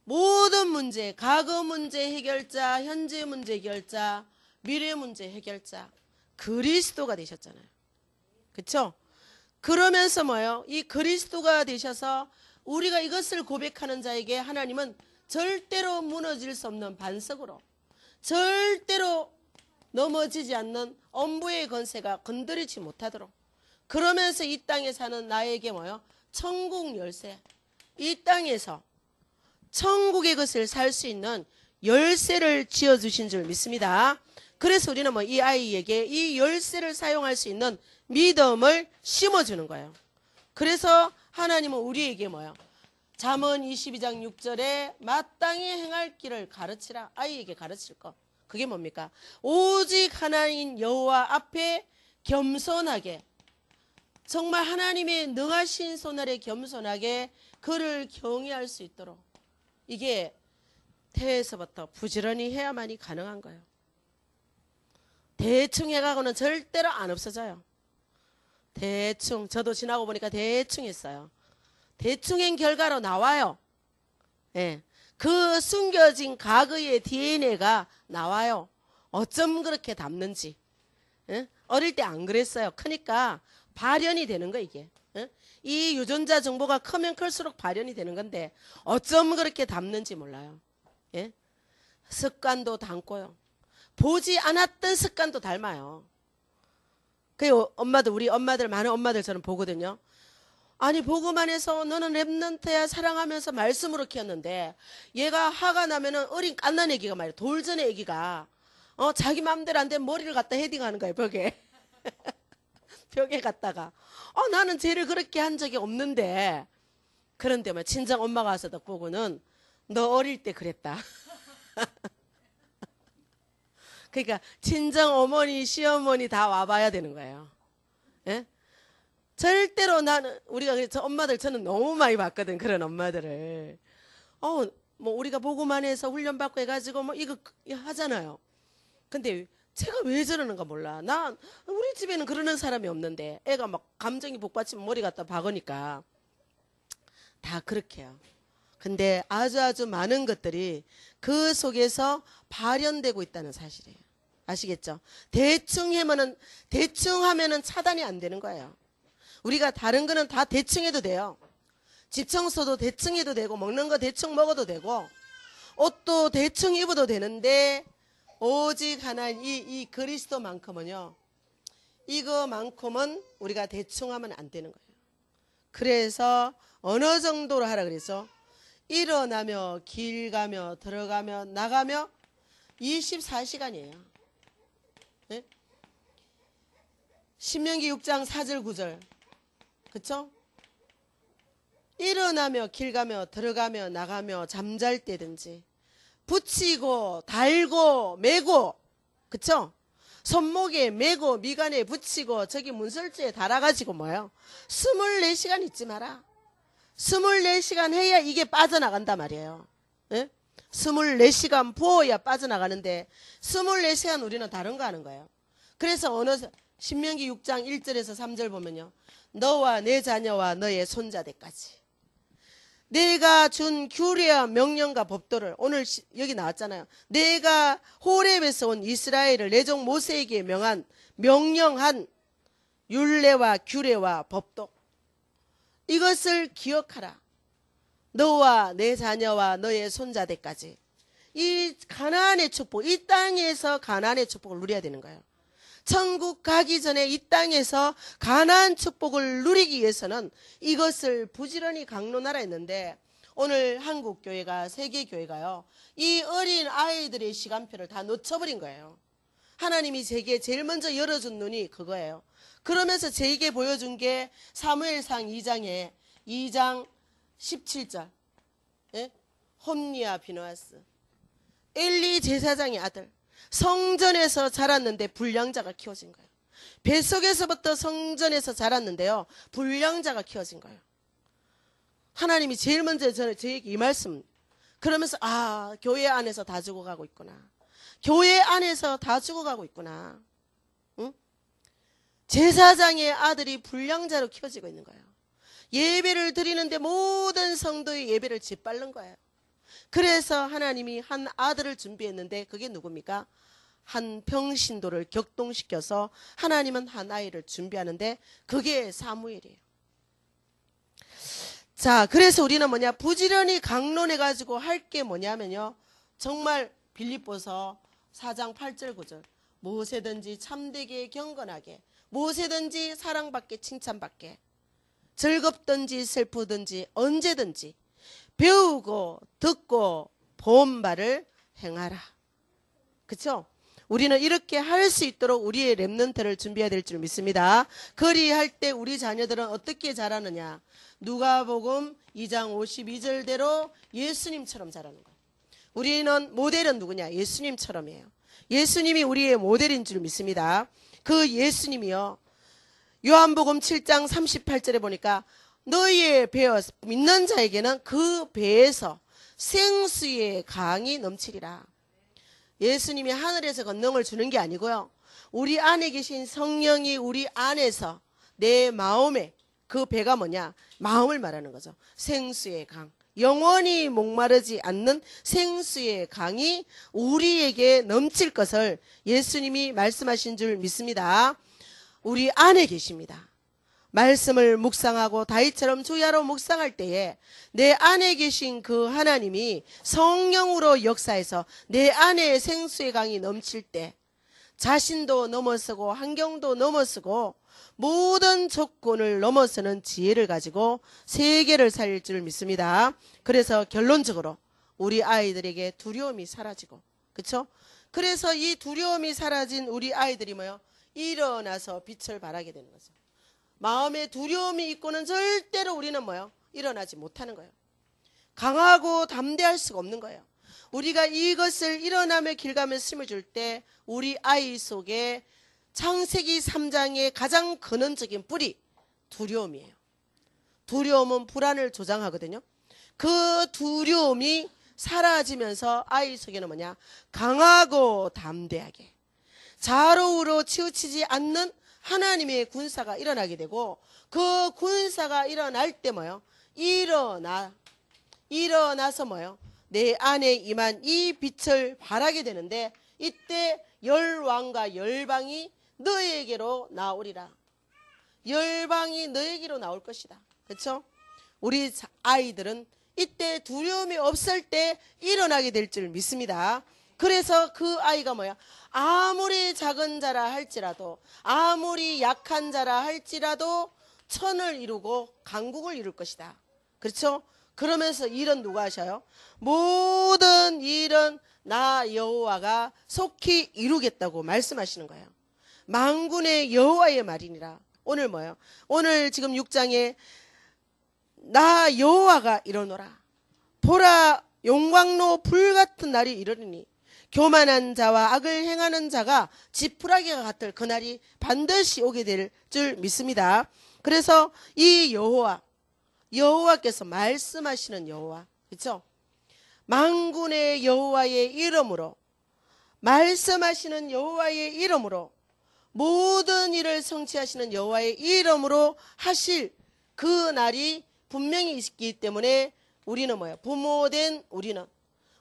모든 문제, 과거 문제 해결자, 현재 문제 해결자, 미래 문제 해결자, 그리스도가 되셨잖아요. 그렇죠? 그러면서 뭐예요? 이 그리스도가 되셔서 우리가 이것을 고백하는 자에게 하나님은 절대로 무너질 수 없는 반석으로, 절대로 넘어지지 않는 엄부의 권세가 건드리지 못하도록, 그러면서 이 땅에 사는 나에게 뭐예요? 천국 열쇠, 이 땅에서 천국의 것을 살 수 있는 열쇠를 지어주신 줄 믿습니다. 그래서 우리는 뭐 이 아이에게 이 열쇠를 사용할 수 있는 믿음을 심어주는 거예요. 그래서 하나님은 우리에게 뭐예요? 잠언 22장 6절에 마땅히 행할 길을 가르치라. 아이에게 가르칠 거. 그게 뭡니까? 오직 하나님 여호와 앞에 겸손하게, 정말 하나님의 능하신 손 아래 겸손하게 그를 경외할 수 있도록, 이게 태에서부터 부지런히 해야만이 가능한 거예요. 대충 해가고는 절대로 안 없어져요. 대충, 저도 지나고 보니까 대충 했어요. 대충한 결과로 나와요. 예. 그 숨겨진 과거의 DNA가 나와요. 어쩜 그렇게 담는지. 예? 어릴 때 안 그랬어요. 크니까 발현이 되는 거 이게. 예? 이 유전자 정보가 크면 클수록 발현이 되는 건데 어쩜 그렇게 담는지 몰라요. 예? 습관도 닮고요. 보지 않았던 습관도 닮아요. 그 엄마들, 우리 엄마들, 많은 엄마들 저는 보거든요. 아니 복음 안에서 너는 렘넌트야 사랑하면서 말씀으로 키웠는데 얘가 화가 나면은 어린 갓난 애기가 말이야. 돌전의 애기가 자기 마음대로 안 되면 머리를 갖다 헤딩하는 거예요. 벽에. 벽에 갖다가 나는 쟤를 그렇게 한 적이 없는데 그런데 뭐 친정 엄마가 와서 딱 보고는 너 어릴 때 그랬다. 그러니까 친정 어머니 시어머니 다 와봐야 되는 거예요. 예? 절대로 나는 우리가 저 엄마들 저는 너무 많이 봤거든. 그런 엄마들을 뭐 우리가 보고만 해서 훈련받고 해가지고 뭐 이거 하잖아요. 근데 제가 왜 저러는가 몰라. 우리 집에는 그러는 사람이 없는데 애가 막 감정이 복받치면 머리 갖다 박으니까 다 그렇게 해요. 근데 아주 많은 것들이 그 속에서 발현되고 있다는 사실이에요. 아시겠죠? 대충 하면은 차단이 안 되는 거예요. 우리가 다른 거는 다 대충 해도 돼요. 집 청소도 대충 해도 되고 먹는 거 대충 먹어도 되고 옷도 대충 입어도 되는데 오직 하나님 이 그리스도만큼은요. 이거만큼은 우리가 대충 하면 안 되는 거예요. 그래서 어느 정도로 하라 그래서 일어나며 길 가며 들어가며 나가며 24시간이에요. 네? 신명기 6장 4절 9절 그쵸? 일어나며 길 가며 들어가며 나가며 잠잘 때든지 붙이고 달고 메고 그쵸? 손목에 메고 미간에 붙이고 저기 문설주에 달아가지고 뭐요? 24시간 잊지 마라. 24시간 해야 이게 빠져나간단 말이에요. 예? 24시간 부어야 빠져나가는데 24시간 우리는 다른 거 하는 거예요. 그래서 신명기 6장 1절에서 3절 보면요. 너와 내 자녀와 너의 손자대까지 내가 준 규례와 명령과 법도를 오늘 여기 나왔잖아요. 내가 호렙에서 온 이스라엘을 내 종 모세에게 명령한 율례와 규례와 법도 이것을 기억하라. 너와 내 자녀와 너의 손자대까지 이 가나안의 축복, 이 땅에서 가나안의 축복을 누려야 되는 거예요. 천국 가기 전에 이 땅에서 가나안 축복을 누리기 위해서는 이것을 부지런히 강론하라 했는데 오늘 한국교회가 세계교회가요. 이 어린 아이들의 시간표를 다 놓쳐버린 거예요. 하나님이 제게 제일 먼저 열어준 눈이 그거예요. 그러면서 제게 보여준 게 사무엘상 2장 17절 예? 홈리와 비느하스 엘리 제사장의 아들 성전에서 자랐는데 불량자가 키워진 거예요. 뱃속에서부터 성전에서 자랐는데요. 불량자가 키워진 거예요. 하나님이 제일 먼저 저에게 이 말씀 그러면서 교회 안에서 다 죽어가고 있구나. 교회 안에서 다 죽어가고 있구나. 응? 제사장의 아들이 불량자로 키워지고 있는 거예요. 예배를 드리는데 모든 성도의 예배를 짓밟는 거예요. 그래서 하나님이 한 아들을 준비했는데 그게 누굽니까? 한 평신도를 격동시켜서 하나님은 한 아이를 준비하는데 그게 사무엘이에요. 자, 그래서 우리는 부지런히 강론해가지고 할 게 뭐냐면요. 정말 빌립보서 4장 8절 9절 무엇이든지 참되게 경건하게 무엇이든지 사랑받게 칭찬받게 즐겁든지 슬프든지 언제든지 배우고 듣고 본 바를 행하라. 그렇죠? 우리는 이렇게 할 수 있도록 우리의 렘넌트를 준비해야 될 줄 믿습니다. 그리할 때 우리 자녀들은 어떻게 자라느냐. 누가복음 2장 52절대로 예수님처럼 자라는 거예요. 우리는 모델은 누구냐? 예수님처럼이에요. 예수님이 우리의 모델인 줄 믿습니다. 그 예수님이요. 요한복음 7장 38절에 보니까 너희의 배어 믿는 자에게는 그 배에서 생수의 강이 넘치리라. 예수님이 하늘에서 권능을 주는 게 아니고요. 우리 안에 계신 성령이 우리 안에서 내 마음에 그 배가 뭐냐? 마음을 말하는 거죠. 생수의 강. 영원히 목마르지 않는 생수의 강이 우리에게 넘칠 것을 예수님이 말씀하신 줄 믿습니다. 우리 안에 계십니다. 말씀을 묵상하고 다윗처럼 주야로 묵상할 때에 내 안에 계신 그 하나님이 성령으로 역사해서 내 안에 생수의 강이 넘칠 때 자신도 넘어서고 환경도 넘어서고 모든 조건을 넘어서는 지혜를 가지고 세계를 살릴 줄 믿습니다. 그래서 결론적으로 우리 아이들에게 두려움이 사라지고, 그렇죠? 그래서 이 두려움이 사라진 우리 아이들이 뭐요? 일어나서 빛을 발하게 되는 거죠. 마음에 두려움이 있고는 절대로 우리는 뭐요? 일어나지 못하는 거예요. 강하고 담대할 수가 없는 거예요. 우리가 이것을 일어남의 길감을 심어줄 때 우리 아이 속에 창세기 3장의 가장 근원적인 뿌리, 두려움이에요. 두려움은 불안을 조장하거든요. 그 두려움이 사라지면서 아이 속에는 뭐냐? 강하고 담대하게 좌우로 치우치지 않는 하나님의 군사가 일어나게 되고, 그 군사가 일어날 때 뭐요? 일어나서 뭐요? 내 안에 임한 이 빛을 발하게 되는데, 이때 열왕과 열방이 너에게로 나오리라. 열방이 너에게로 나올 것이다. 그렇죠? 우리 아이들은 이때 두려움이 없을 때 일어나게 될 줄 믿습니다. 그래서 그 아이가 뭐야? 아무리 작은 자라 할지라도, 아무리 약한 자라 할지라도 천을 이루고 강국을 이룰 것이다. 그렇죠? 그러면서 일은 누가 하셔요? 모든 일은 나 여호와가 속히 이루겠다고 말씀하시는 거예요. 만군의 여호와의 말이니라. 오늘 뭐예요? 오늘 지금 6장에 나 여호와가 이르노라. 보라, 용광로 불같은 날이 이르리니 교만한 자와 악을 행하는 자가 지푸라기가 같을 그날이 반드시 오게 될 줄 믿습니다. 그래서 이 여호와께서 말씀하시는 여호와, 그렇죠? 만군의 여호와의 이름으로, 말씀하시는 여호와의 이름으로, 모든 일을 성취하시는 여호와의 이름으로 하실 그 날이 분명히 있기 때문에 우리는 뭐예요? 부모된 우리는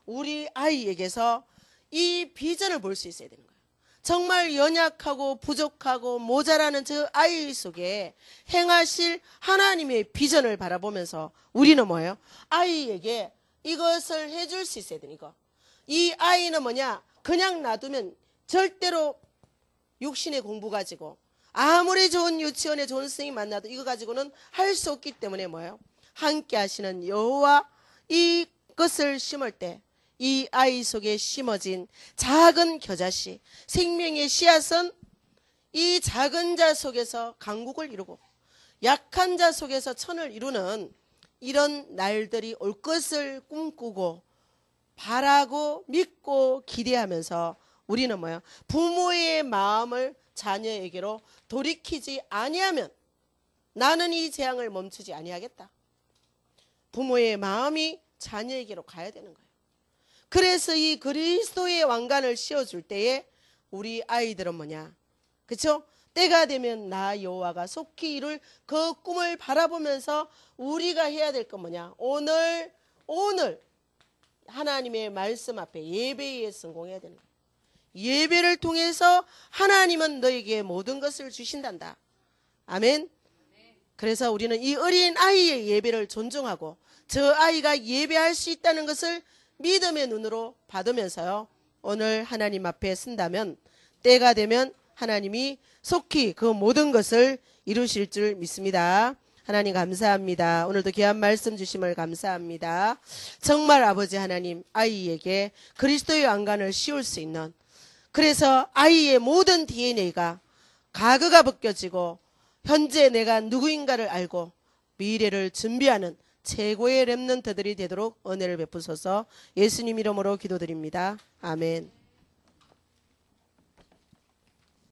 우리 아이에게서 이 비전을 볼 수 있어야 되는 거예요. 정말 연약하고 부족하고 모자라는 저 아이 속에 행하실 하나님의 비전을 바라보면서 우리는 뭐예요? 아이에게 이것을 해줄 수 있어야 되는 거. 이 아이는 뭐냐? 그냥 놔두면 절대로 육신의 공부 가지고 아무리 좋은 유치원에 좋은 선생님 만나도 이거 가지고는 할 수 없기 때문에 뭐예요? 함께 하시는 여호와, 이것을 심을 때 이 아이 속에 심어진 작은 겨자씨, 생명의 씨앗은 이 작은 자 속에서 강국을 이루고 약한 자 속에서 천을 이루는 이런 날들이 올 것을 꿈꾸고 바라고 믿고 기대하면서 우리는 뭐야? 부모의 마음을 자녀에게로 돌이키지 아니하면 나는 이 재앙을 멈추지 아니하겠다. 부모의 마음이 자녀에게로 가야 되는 거예요. 그래서 이 그리스도의 왕관을 씌워줄 때에 우리 아이들은 뭐냐? 그렇죠? 때가 되면 나 여호와가 속히 이룰 그 꿈을 바라보면서 우리가 해야 될 건 뭐냐? 오늘 하나님의 말씀 앞에 예배에 성공해야 되는 거예요. 예배를 통해서 하나님은 너에게 모든 것을 주신단다. 아멘. 그래서 우리는 이 어린 아이의 예배를 존중하고 저 아이가 예배할 수 있다는 것을 믿음의 눈으로 받으면서요, 오늘 하나님 앞에 쓴다면 때가 되면 하나님이 속히 그 모든 것을 이루실 줄 믿습니다. 하나님 감사합니다. 오늘도 귀한 말씀 주심을 감사합니다. 정말 아버지 하나님, 아이에게 그리스도의 왕관을 씌울 수 있는, 그래서 아이의 모든 DNA가 과거가 벗겨지고 현재 내가 누구인가를 알고 미래를 준비하는 최고의 렘넌트들이 되도록 은혜를 베푸소서. 예수님 이름으로 기도드립니다. 아멘.